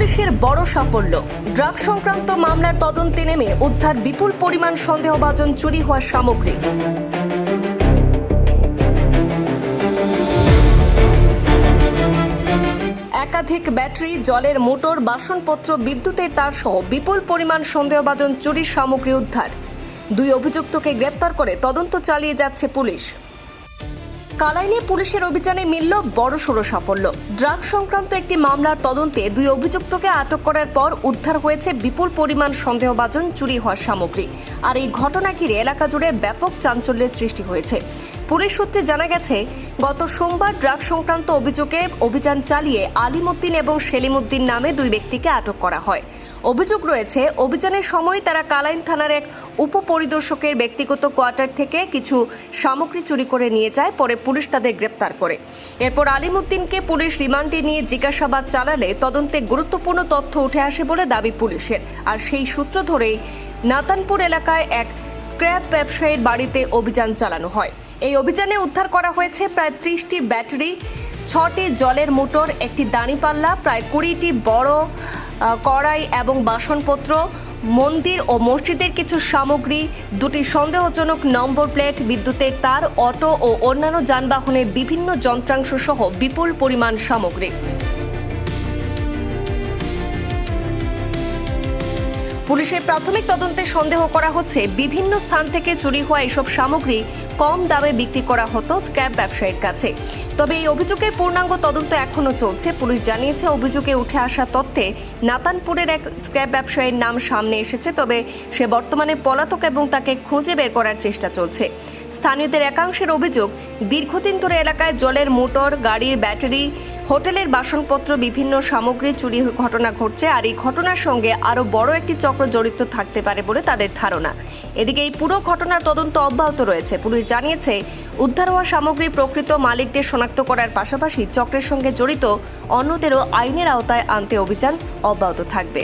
পুলিশের বড় সাফল্য। ড্রাগ সংক্রান্ত মামলার তদন্তে নেমে উদ্ধার বিপুল পরিমাণ সন্দেহভাজন চুরি হওয়া সামগ্রী। একাধিক ব্যাটারি, জলের মোটর, বাসনপত্র, বিদ্যুতের তার সহ বিপুল পরিমাণ সন্দেহভাজন চুরির সামগ্রী উদ্ধার। 2 অভিযুক্তকে গ্রেপ্তার করে তদন্ত চালিয়ে যাচ্ছে পুলিশ। কালাইনে পুলিশের অভিযানে মিলল বড়সড় সাফল্য। ড্রাগ সংক্রান্ত একটি মামলার তদন্তে 2 অভিযুক্তকে আটক করার পর উদ্ধার হয়েছে বিপুল পরিমাণ সন্দেহভাজন চুরি হওয়া সামগ্রী। আর এই ঘটনা ঘিরে এলাকা জুড়ে ব্যাপক চাঞ্চল্যের সৃষ্টি হয়েছে। পুলিশ সূত্রে জানা গেছে, গত সোমবার ড্রাগ সংক্রান্ত অভিযোগে অভিযান চালিয়ে আলিমউদ্দিন এবং সেলিমউদ্দিন নামে 2 ব্যক্তিকে আটক করা হয়। অভিযোগ রয়েছে, অভিযানের সময় তারা কালাইন থানার এক উপপরিদর্শকের ব্যক্তিগত কোয়ার্টার থেকে কিছু সামগ্রী চুরি করে নিয়ে যায়। পরে পুলিশ তাদের গ্রেপ্তার করে। এরপর আলিমউদ্দিনকে পুলিশ রিমান্ডে নিয়ে জিজ্ঞাসাবাদ চালালে তদন্তে গুরুত্বপূর্ণ তথ্য উঠে আসে বলে দাবি পুলিশের। আর সেই সূত্র ধরেই নাতানপুর এলাকায় এক স্ক্র্যাপ ব্যবসায়ীর বাড়িতে অভিযান চালানো হয়। এই অভিযানে উদ্ধার করা হয়েছে প্রায় 30টি ব্যাটারি, 6টি জলের মোটর, একটি দাঁড়িপাল্লা, প্রায় 20টি বড় কড়াই এবং বাসনপত্র, মন্দির ও মসজিদের কিছু সামগ্রী, 2টি সন্দেহজনক নম্বর প্লেট, বিদ্যুতের তার, অটো ও অন্যান্য যানবাহনের বিভিন্ন যন্ত্রাংশ সহ বিপুল পরিমাণ সামগ্রী। পুলিশের প্রাথমিক তদন্তে সন্দেহ করা হচ্ছে, বিভিন্ন স্থান থেকে চুরি হওয়া এসব সামগ্রী কম দামে বিক্রি করা হতো স্ক্র্যাপ ব্যবসায়ীর কাছে। তবে এই অভিযোগের পূর্ণাঙ্গ তদন্ত এখনো চলছে। পুলিশ জানিয়েছে, অভিযোগে উঠে আসা তথ্যে নাতানপুরের এক স্ক্র্যাপ ব্যবসায়ীর নাম সামনে এসেছে। তবে সে বর্তমানে পলাতক এবং তাকে খুঁজে বের করার চেষ্টা চলছে। স্থানীয়দের একাংশের অভিযোগ, দীর্ঘদিন ধরে এলাকায় জলের মোটর, গাড়ির ব্যাটারি, হোটেলের বাসনপত্র, বিভিন্ন সামগ্রী চুরির ঘটনা ঘটছে। আর এই ঘটনার সঙ্গে আরও বড় একটি চক্র জড়িত থাকতে পারে বলে তাদের ধারণা। এদিকে এই পুরো ঘটনার তদন্ত অব্যাহত রয়েছে। পুলিশ জানিয়েছে, উদ্ধার হওয়া সামগ্রীর প্রকৃত মালিকদের শনাক্ত করার পাশাপাশি চক্রের সঙ্গে জড়িত অন্যদেরও আইনের আওতায় আনতে অভিযান অব্যাহত থাকবে।